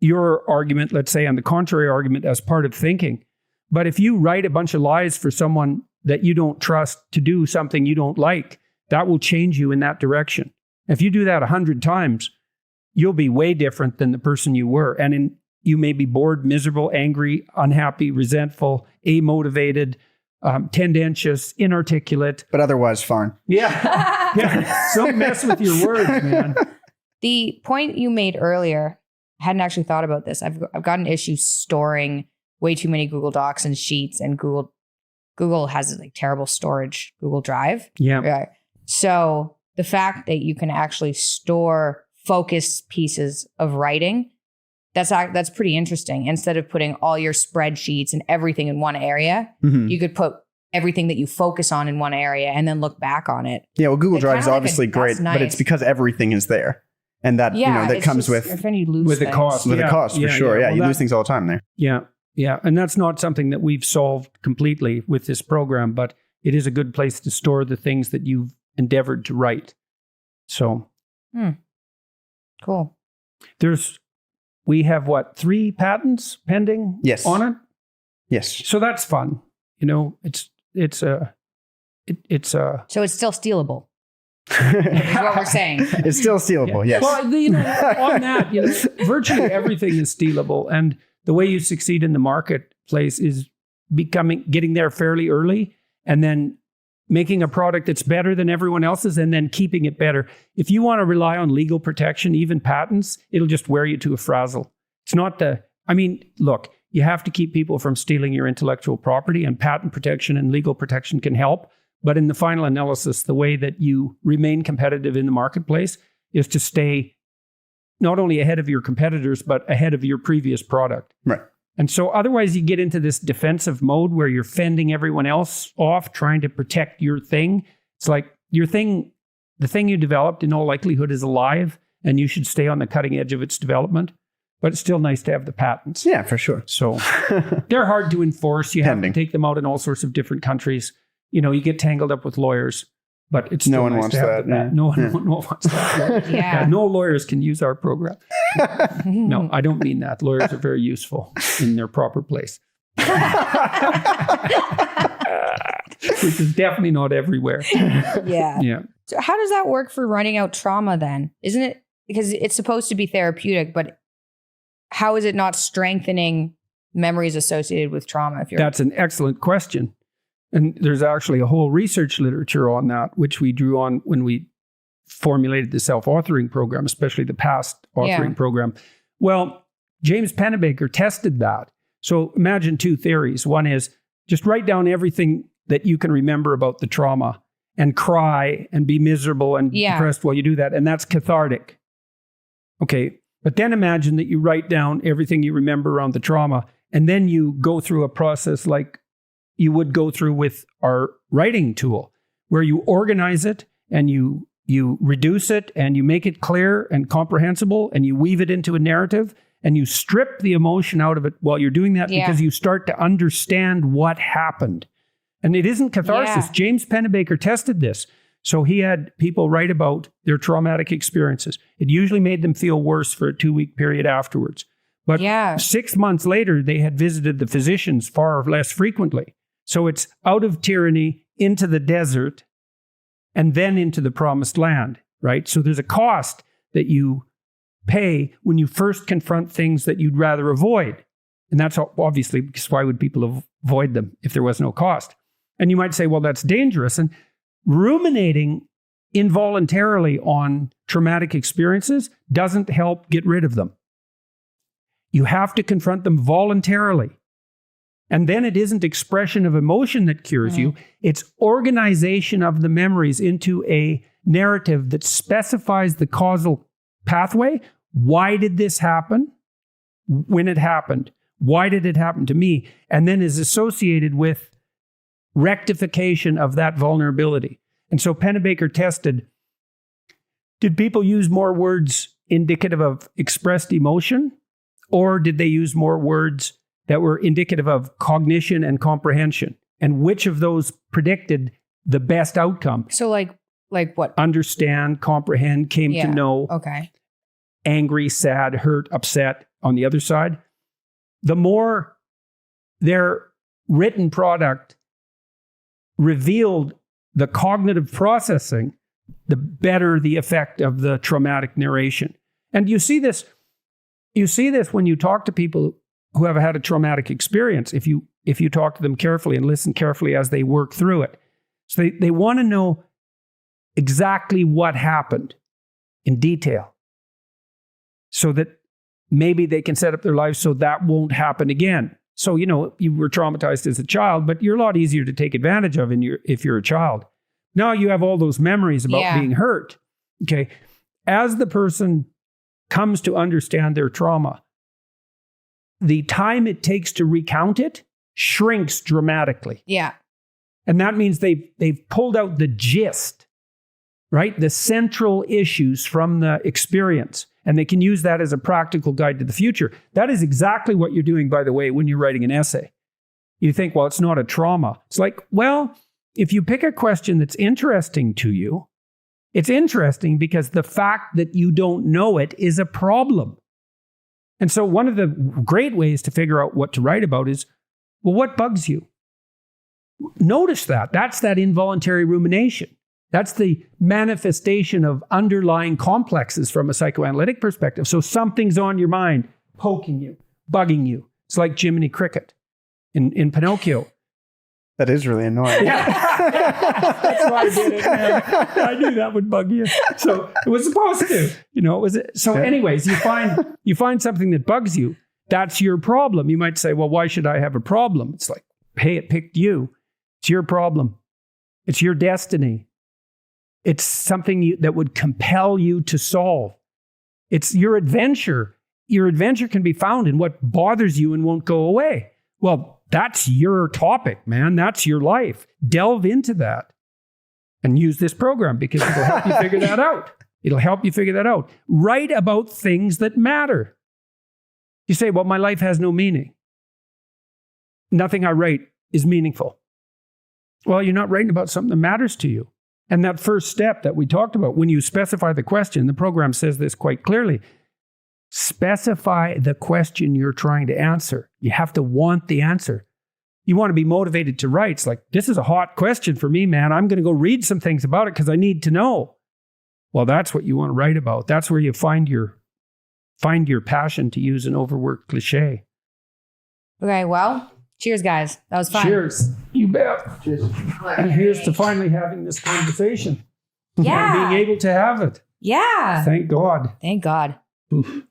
your argument, let's say, and the contrary argument as part of thinking. But if you write a bunch of lies for someone that you don't trust to do something you don't like, that will change you in that direction. If you do that 100 times, you'll be way different than the person you were. And you may be bored, miserable, angry, unhappy, resentful, amotivated, tendentious, inarticulate. But otherwise fine. Yeah. Yeah. Don't mess with your words, man. The point you made earlier, I hadn't actually thought about this. I've got an issue storing way too many Google Docs and Sheets, and Google has like terrible storage, Google Drive. Yeah. Right. So the fact that you can actually store focused pieces of writing, that's pretty interesting. Instead of putting all your spreadsheets and everything in one area, you could put everything that you focus on in one area and then look back on it. Yeah, well, Google Drive is obviously great, nice. but it's because everything is there. And that, that comes with the cost. With a cost, for sure. Yeah, well, you lose things all the time there. Yeah, yeah. And that's not something that we've solved completely with this program, but it is a good place to store the things that you've endeavored to write. So. Cool. We have 3 patents pending on it? Yes. So that's fun. So it's still stealable. Is what we're saying. It's still stealable, yes. Well, on that, virtually everything is stealable. And the way you succeed in the marketplace is getting there fairly early and then making a product that's better than everyone else's and then keeping it better. If you want to rely on legal protection, even patents, it'll just wear you to a frazzle. It's not look, you have to keep people from stealing your intellectual property, and patent protection and legal protection can help. But in the final analysis, the way that you remain competitive in the marketplace is to stay not only ahead of your competitors, but ahead of your previous product. Right. And so otherwise you get into this defensive mode where you're fending everyone else off, trying to protect your thing. It's like the thing you developed in all likelihood is alive, and you should stay on the cutting edge of its development. But it's still nice to have the patents. Yeah, for sure. So they're hard to enforce. You have to take them out in all sorts of different countries. You get tangled up with lawyers, but it's still nice to have that. No one wants that. Yeah. No lawyers can use our program. No, I don't mean that. Lawyers are very useful in their proper place. Which is definitely not everywhere. Yeah. Yeah. So how does that work for running out trauma then? Isn't it? Because it's supposed to be therapeutic, but how is it not strengthening memories associated with trauma? That's an excellent question. And there's actually a whole research literature on that, which we drew on when we formulated the self-authoring program, especially the past authoring program. Well, James Pennebaker tested that. So imagine 2 theories. One is just write down everything that you can remember about the trauma and cry and be miserable and depressed while you do that. And that's cathartic. Okay. But then imagine that you write down everything you remember around the trauma, and then you go through a process like you would go through with our writing tool, where you organize it and you reduce it and you make it clear and comprehensible and you weave it into a narrative and you strip the emotion out of it while you're doing that because you start to understand what happened. And it isn't catharsis. James Pennebaker tested this. So he had people write about their traumatic experiences. It usually made them feel worse for a 2-week period afterwards. But 6 months later, they had visited the physicians far less frequently. So it's out of tyranny, into the desert, and then into the promised land, right? So there's a cost that you pay when you first confront things that you'd rather avoid. And that's obviously because why would people avoid them if there was no cost? And you might say, well, that's dangerous. And ruminating involuntarily on traumatic experiences doesn't help get rid of them. You have to confront them voluntarily. And then it isn't expression of emotion that cures you. It's organization of the memories into a narrative that specifies the causal pathway. Why did this happen? When it happened? Why did it happen to me? And then is associated with rectification of that vulnerability. And so Pennebaker tested, did people use more words indicative of expressed emotion, or did they use more words that were indicative of cognition and comprehension? And which of those predicted the best outcome? So like what? Understand, comprehend, came to know. Okay. Angry, sad, hurt, upset on the other side. The more their written product revealed the cognitive processing, the better the effect of the traumatic narration. And you see this when you talk to people who have had a traumatic experience, if you talk to them carefully and listen carefully as they work through it. So they want to know exactly what happened in detail so that maybe they can set up their lives so that won't happen again. So, you were traumatized as a child, but you're a lot easier to take advantage of if you're a child. Now you have all those memories about being hurt. Okay. As the person comes to understand their trauma, the time it takes to recount it shrinks dramatically. Yeah. And that means they've pulled out the gist, right? The central issues from the experience. And they can use that as a practical guide to the future. That is exactly what you're doing, by the way, when you're writing an essay. You think, well, it's not a trauma. It's like, well, if you pick a question that's interesting to you, it's interesting because the fact that you don't know it is a problem. And so one of the great ways to figure out what to write about is, well, what bugs you? Notice that. That's that involuntary rumination. That's the manifestation of underlying complexes from a psychoanalytic perspective. So something's on your mind, poking you, bugging you. It's like Jiminy Cricket in Pinocchio. That is really annoying. That's why I did it, man. I knew that would bug you. So it was supposed to, So anyways, you find something that bugs you. That's your problem. You might say, well, why should I have a problem? It's like, hey, it picked you. It's your problem. It's your destiny. It's something that would compel you to solve. It's your adventure. Your adventure can be found in what bothers you and won't go away. Well, that's your topic, man. That's your life. Delve into that and use this program because it'll help you figure that out. It'll help you figure that out. Write about things that matter. You say, well, my life has no meaning. Nothing I write is meaningful. Well, you're not writing about something that matters to you. And that first step that we talked about, when you specify the question, the program says this quite clearly. Specify the question you're trying to answer. You have to want the answer. You want to be motivated to write. It's like, this is a hot question for me, man. I'm going to go read some things about it because I need to know. Well, that's what you want to write about. That's where you find your passion, to use an overworked cliche. Okay, well, cheers, guys. That was fun. Cheers. You bet. Cheers. And here's to finally having this conversation. Yeah. And being able to have it. Yeah. Thank God. Thank God. Oof.